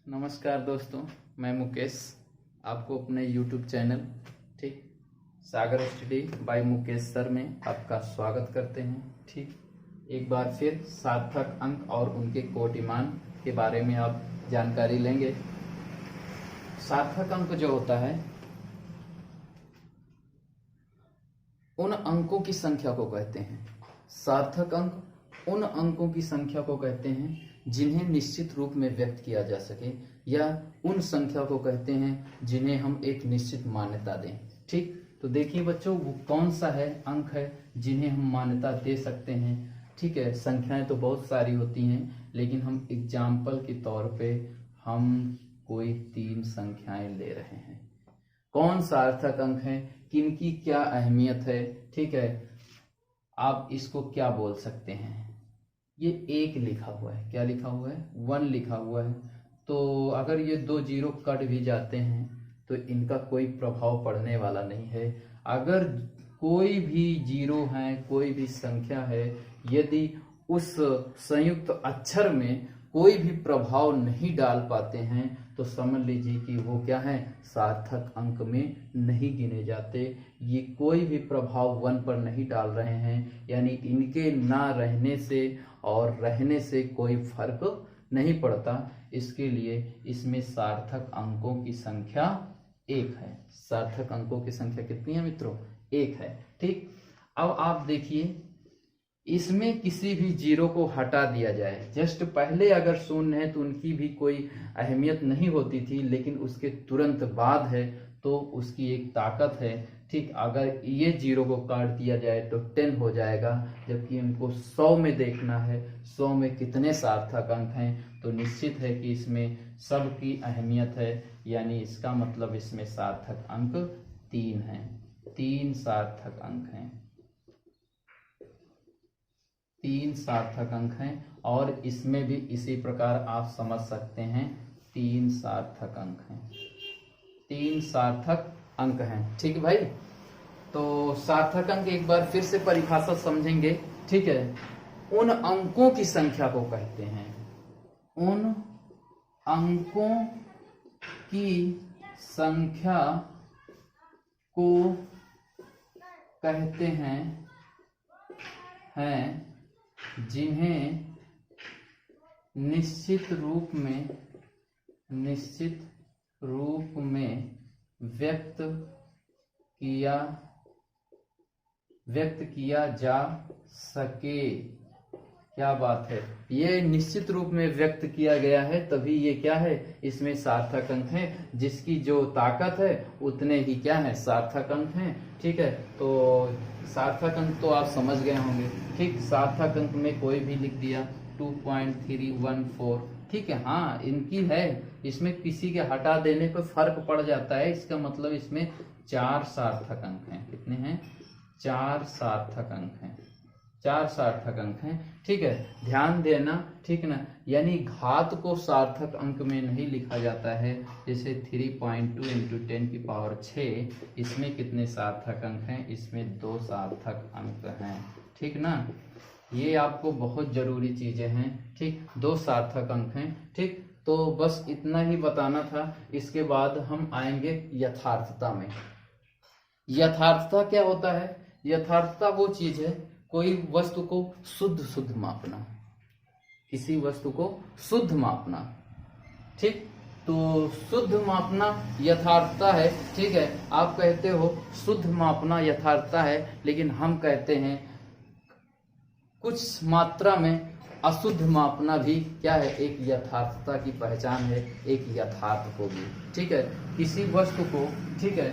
नमस्कार दोस्तों, मैं मुकेश आपको अपने YouTube चैनल ठीक सागर स्टडी बाय मुकेश सर में आपका स्वागत करते हैं। ठीक, एक बार फिर सार्थक अंक और उनके कोटिमान के बारे में आप जानकारी लेंगे। सार्थक अंक जो होता है उन अंकों की संख्या को कहते हैं। सार्थक अंक उन अंकों की संख्या को कहते हैं जिन्हें निश्चित रूप में व्यक्त किया जा सके, या उन संख्या को कहते हैं जिन्हें हम एक निश्चित मान्यता दें। ठीक, तो देखिए बच्चों, वो कौन सा है अंक है जिन्हें हम मान्यता दे सकते हैं। ठीक है, संख्याएं तो बहुत सारी होती हैं, लेकिन हम एग्जाम्पल के तौर पे हम कोई 3 संख्याएं ले रहे हैं। कौन सार्थक अंक है, किनकी क्या अहमियत है। ठीक है, आप इसको क्या बोल सकते हैं। ये 1 लिखा हुआ है, क्या लिखा हुआ है, 1 लिखा हुआ है। तो अगर ये 2 जीरो कट भी जाते हैं तो इनका कोई प्रभाव पड़ने वाला नहीं है। अगर कोई भी जीरो है, कोई भी संख्या है, यदि उस संयुक्त अक्षर में कोई भी प्रभाव नहीं डाल पाते हैं तो समझ लीजिए कि वो क्या है, सार्थक अंक में नहीं गिने जाते। ये कोई भी प्रभाव 1 पर नहीं डाल रहे हैं, यानी इनके ना रहने से और रहने से कोई फर्क नहीं पड़ता। इसके लिए इसमें सार्थक अंकों की संख्या 1 है। सार्थक अंकों की संख्या कितनी है मित्रों, 1 है। ठीक, अब आप देखिए, इसमें किसी भी जीरो को हटा दिया जाए, जस्ट पहले अगर शून्य है तो उनकी भी कोई अहमियत नहीं होती थी, लेकिन उसके तुरंत बाद है तो उसकी एक ताकत है। ठीक, अगर ये जीरो को काट दिया जाए तो 10 हो जाएगा, जबकि उनको 100 में देखना है, 100 में कितने सार्थक अंक हैं, तो निश्चित है कि इसमें सब की अहमियत है, यानी इसका मतलब इसमें सार्थक अंक 3 है। 3 सार्थक अंक हैं, 3 सार्थक अंक हैं। और इसमें भी इसी प्रकार आप समझ सकते हैं, 3 सार्थक अंक हैं, 3 सार्थक अंक हैं। ठीक भाई, तो सार्थक अंक एक बार फिर से परिभाषा समझेंगे। ठीक है, उन अंकों की संख्या को कहते हैं, उन अंकों की संख्या को कहते हैं जिन्हें निश्चित रूप में व्यक्त किया जा सके। क्या बात है, ये निश्चित रूप में व्यक्त किया गया है, तभी ये क्या है, इसमें सार्थक अंक है। जिसकी जो ताकत है उतने ही क्या है, सार्थक अंक हैं। ठीक है, तो सार्थक अंक तो आप समझ गए होंगे। ठीक, सार्थक अंक में कोई भी लिख दिया 2.314। ठीक है, हाँ इनकी है, इसमें किसी के हटा देने पर फर्क पड़ जाता है। इसका मतलब इसमें 4 सार्थक अंक हैं। कितने हैं, 4 सार्थक अंक हैं, 4 सार्थक अंक हैं। ठीक है, ध्यान देना, ठीक ना, यानी घात को सार्थक अंक में नहीं लिखा जाता है। जैसे 3.2 × 10⁶, इसमें कितने सार्थक अंक हैं, इसमें 2 सार्थक अंक हैं। ठीक ना, ये आपको बहुत जरूरी चीजें हैं। ठीक, 2 सार्थक अंक हैं। ठीक, तो बस इतना ही बताना था। इसके बाद हम आएंगे यथार्थता में। यथार्थता क्या होता है, यथार्थता वो चीज है, कोई वस्तु को शुद्ध मापना, किसी वस्तु को शुद्ध मापना। ठीक, तो शुद्ध मापना यथार्थता है। ठीक है, आप कहते हो शुद्ध मापना यथार्थता है, लेकिन हम कहते हैं कुछ मात्रा में अशुद्ध मापना भी क्या है, एक यथार्थता की पहचान है, एक यथार्थ होगी। ठीक है, किसी वस्तु को, ठीक है,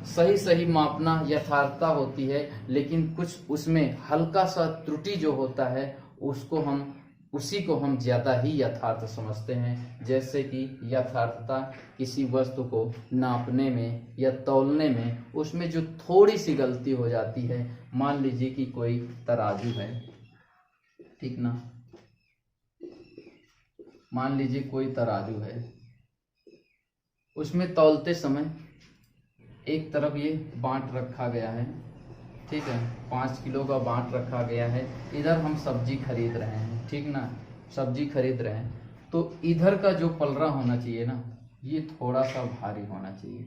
सही मापना यथार्थता होती है, लेकिन कुछ उसमें हल्का सा त्रुटि जो होता है उसी को हम ज्यादा ही यथार्थ समझते हैं। जैसे कि यथार्थता किसी वस्तु को नापने में या तौलने में, उसमें जो थोड़ी सी गलती हो जाती है। मान लीजिए कि कोई तराजू है, ठीक ना, मान लीजिए कोई तराजू है, उसमें तौलते समय एक तरफ ये बांट रखा गया है। ठीक है, 5 किलो का बांट रखा गया है। इधर हम सब्जी खरीद रहे हैं, ठीक ना, सब्जी खरीद रहे हैं, तो इधर का जो पलड़ा होना चाहिए ना, ये थोड़ा सा भारी होना चाहिए,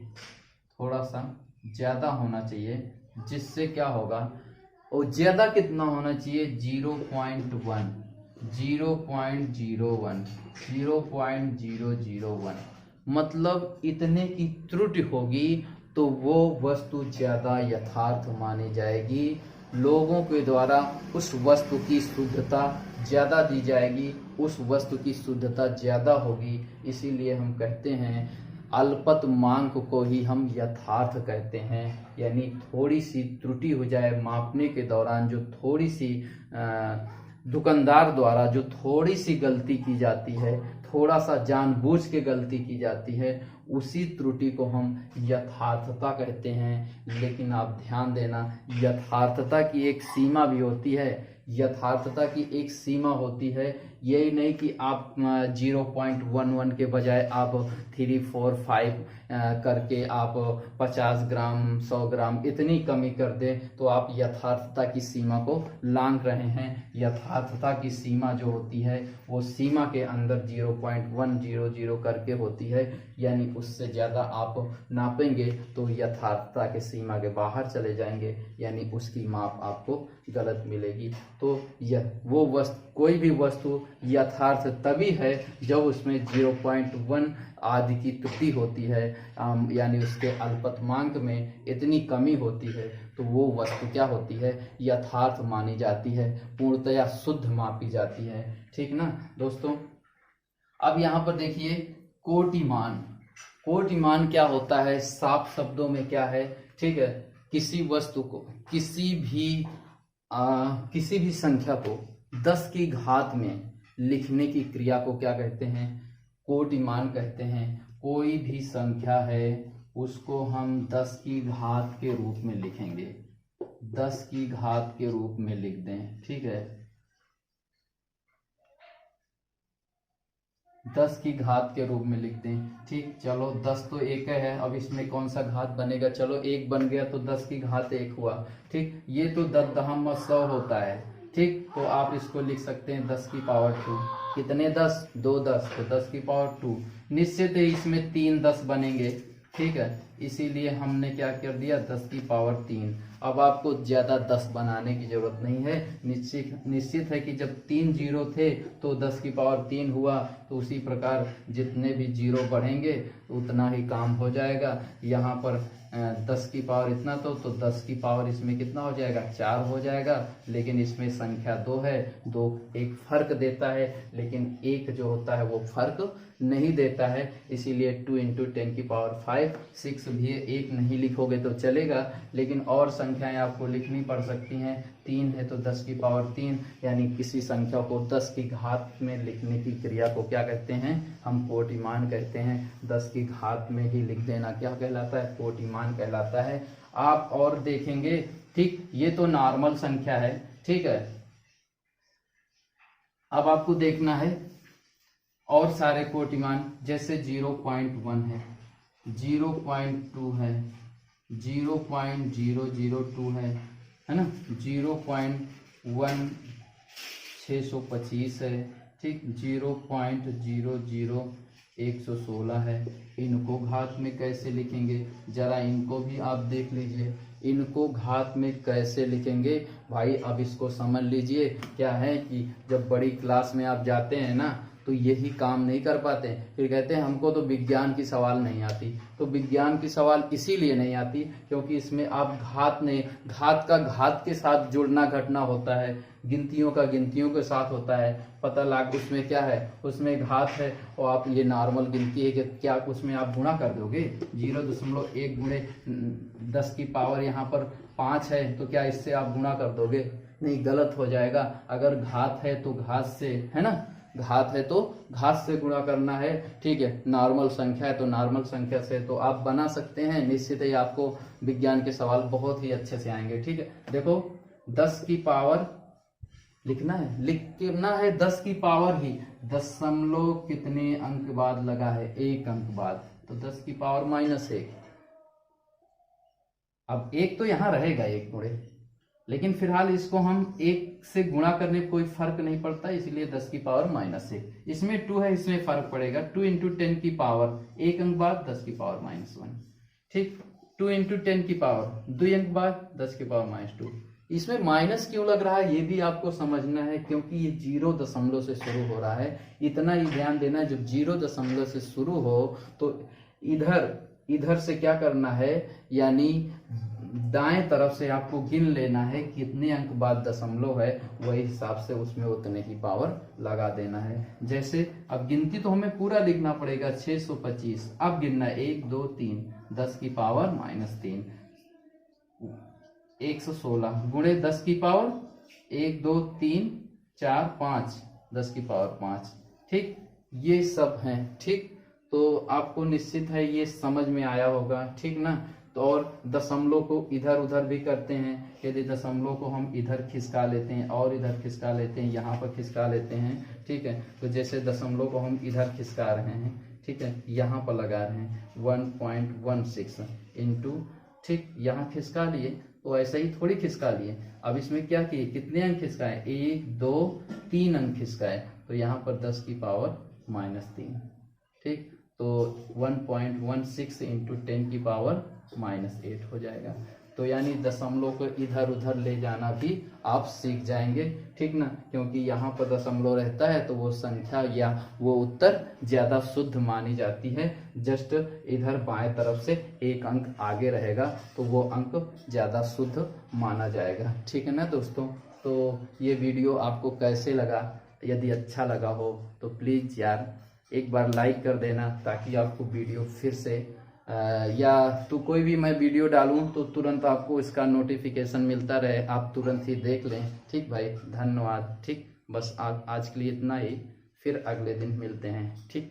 थोड़ा सा ज़्यादा होना चाहिए, जिससे क्या होगा, और ज़्यादा कितना होना चाहिए, 0.1, 0.01, 0.001, मतलब इतने की त्रुटि होगी तो वो वस्तु ज़्यादा यथार्थ मानी जाएगी, लोगों के द्वारा उस वस्तु की शुद्धता ज़्यादा दी जाएगी, उस वस्तु की शुद्धता ज़्यादा होगी। इसीलिए हम कहते हैं अल्पतमांक को ही हम यथार्थ कहते हैं, यानी थोड़ी सी त्रुटि हो जाए मापने के दौरान, जो थोड़ी सी दुकानदार द्वारा जो थोड़ी सी गलती की जाती है, थोड़ा सा जानबूझ के गलती की जाती है, उसी त्रुटि को हम यथार्थता कहते हैं। लेकिन आप ध्यान देना, यथार्थता की एक सीमा भी होती है, यथार्थता की एक सीमा होती है। यही नहीं कि आप 0.11 के बजाय आप 3, 4, 5 करके आप 50 ग्राम 100 ग्राम इतनी कमी कर दें तो आप यथार्थता की सीमा को लांघ रहे हैं। यथार्थता की सीमा जो होती है वो सीमा के अंदर 0.100 करके होती है, यानी उससे ज़्यादा आप नापेंगे तो यथार्थता के सीमा के बाहर चले जाएंगे, यानी उसकी माप आपको गलत मिलेगी। तो यह वो वस्तु, कोई भी वस्तु यथार्थ तभी है जब उसमें 0.1 आदि की त्रुटि होती है, यानी उसके अल्पतमांक में इतनी कमी होती है, तो वो वस्तु क्या होती है, यथार्थ मानी जाती है, पूर्णतया शुद्ध मापी जाती है। ठीक ना दोस्तों। अब यहाँ पर देखिए कोटिमान। कोटिमान क्या होता है, साफ शब्दों में क्या है, ठीक है, किसी वस्तु को, किसी भी संख्या को 10 की घात में लिखने की क्रिया को क्या कहते हैं, कोटिमान कहते हैं। कोई भी संख्या है उसको हम 10 की घात के रूप में लिखेंगे, 10 की घात के रूप में लिख दें, ठीक है, 10 की घात के रूप में लिख दें। ठीक, चलो 10 तो एक है, अब इसमें कौन सा घात बनेगा, चलो 1 बन गया तो 10 की घात 1 हुआ। ठीक, ये तो 10 होता है। ठीक, तो आप इसको लिख सकते हैं 10 की पावर 2। कितने 10, 2 10, तो 10 की पावर 2। निश्चित है इसमें 3 10 बनेंगे, ठीक है, इसीलिए हमने क्या कर दिया, 10 की पावर 3। अब आपको ज़्यादा 10 बनाने की जरूरत नहीं है, निश्चित है कि जब 3 जीरो थे तो 10 की पावर 3 हुआ, तो उसी प्रकार जितने भी जीरो बढ़ेंगे उतना ही काम हो जाएगा। यहाँ पर 10 की पावर इतना तो 10 की पावर इसमें कितना हो जाएगा, 4 हो जाएगा। लेकिन इसमें संख्या 2 है, 2 एक फर्क देता है, लेकिन 1 जो होता है वो फर्क नहीं देता है, इसीलिए 2 × 10 की पावर 5, 6 भी 1 नहीं लिखोगे तो चलेगा, लेकिन और संख्याएं आपको लिखनी पड़ सकती हैं। 3 है तो 10 की पावर 3, यानी किसी संख्या को 10 की घात में लिखने की क्रिया को क्या कहते हैं, हम कोटिमान कहते हैं। 10 की घात में ही लिख देना क्या कहलाता है, कोटिमान कहलाता है। आप और देखेंगे, ठीक, ये तो नॉर्मल संख्या है, ठीक है। अब आपको देखना है और सारे कोटिमान, जैसे 0.1 है, 0.2 है, 0.002 है ना, 0.1625 है, ठीक, 0.00116 है। इनको घात में कैसे लिखेंगे, जरा इनको भी आप देख लीजिए, इनको घात में कैसे लिखेंगे भाई। अब इसको समझ लीजिए, क्या है कि जब बड़ी क्लास में आप जाते हैं ना तो यही काम नहीं कर पाते, फिर कहते हैं हमको तो विज्ञान की सवाल नहीं आती। तो विज्ञान की सवाल इसीलिए नहीं आती क्योंकि इसमें आप घात का घात के साथ जुड़ना घटना होता है, गिनतियों का गिनतियों के साथ होता है, पता लग उसमें क्या है, उसमें घात है और आप ये नॉर्मल गिनती है कि क्या उसमें आप गुणा कर दोगे, 0.1 गुणे 10 की पावर यहाँ पर 5 है तो क्या इससे आप गुणा कर दोगे, नहीं, गलत हो जाएगा। अगर घात है तो घात से, है ना, घात है तो घात से गुणा करना है, ठीक है। नॉर्मल संख्या है तो नॉर्मल संख्या से, तो आप बना सकते हैं। निश्चित ही आपको विज्ञान के सवाल बहुत ही अच्छे से आएंगे, ठीक है। देखो 10 की पावर लिखना है 10 की पावर ही दशमलव कितने अंक बाद लगा है, 1 अंक बाद, तो 10 की पावर -1। अब 1 तो यहां रहेगा, 1 गुणे लेकिन फिलहाल इसको हम 1 से गुणा करने कोई फर्क नहीं पड़ता, इसलिए 10 की पावर -1। इसमें 2 है, इसमें फर्क पड़ेगा। 2 इंटू 10 की पावर 1 अंक बाद 10 की पावर -1। ठीक, 2 इंटू 10 की पावर 2 अंक बाद 10 की पावर -2। इसमें माइनस क्यों लग रहा है ये भी आपको समझना है, क्योंकि ये 0 दशमलव से शुरू हो रहा है। इतना ही ध्यान देना, जब 0 दशमलव से शुरू हो तो इधर से क्या करना है, यानी दाएं तरफ से आपको गिन लेना है कितने अंक बाद दशमलव है, वही हिसाब से उसमें उतने ही पावर लगा देना है। जैसे अब गिनती तो हमें पूरा लिखना पड़ेगा 625, अब गिनना 1 2 3 10 की पावर -3 116 गुणे 10 की पावर 1 2 3 4 5 10 की पावर 5। ठीक, ये सब हैं। ठीक, तो आपको निश्चित है ये समझ में आया होगा। ठीक ना, तो और दशमलव को इधर उधर भी करते हैं। यदि दशमलव को हम इधर खिसका लेते हैं और इधर खिसका लेते हैं, यहाँ पर खिसका लेते हैं। ठीक है, तो जैसे दशमलव को हम इधर खिसका रहे हैं, ठीक है, यहाँ पर लगा रहे हैं 1.16 इंटू, ठीक, यहाँ खिसका लिए, तो ऐसा ही थोड़ी खिसका लिए। अब इसमें क्या किए, कितने अंक खिसकाए, 1 2 3 अंक खिसकाए, तो यहाँ पर 10 की पावर -3। ठीक, तो 1.16 इंटू 10 की पावर -8 हो जाएगा। तो यानी दशमलव को इधर उधर ले जाना भी आप सीख जाएंगे। ठीक ना, क्योंकि यहाँ पर दशमलव रहता है तो वो संख्या या वो उत्तर ज्यादा शुद्ध मानी जाती है। जस्ट इधर बाएं तरफ से 1 अंक आगे रहेगा तो वो अंक ज्यादा शुद्ध माना जाएगा। ठीक है ना दोस्तों, तो ये वीडियो आपको कैसे लगा, यदि अच्छा लगा हो तो प्लीज यार एक बार लाइक कर देना, ताकि आपको वीडियो फिर से या तो कोई भी मैं वीडियो डालूं तो तुरंत आपको इसका नोटिफिकेशन मिलता रहे, आप तुरंत ही देख लें। ठीक भाई, धन्यवाद। ठीक, बस आज के लिए इतना ही, फिर अगले दिन मिलते हैं। ठीक।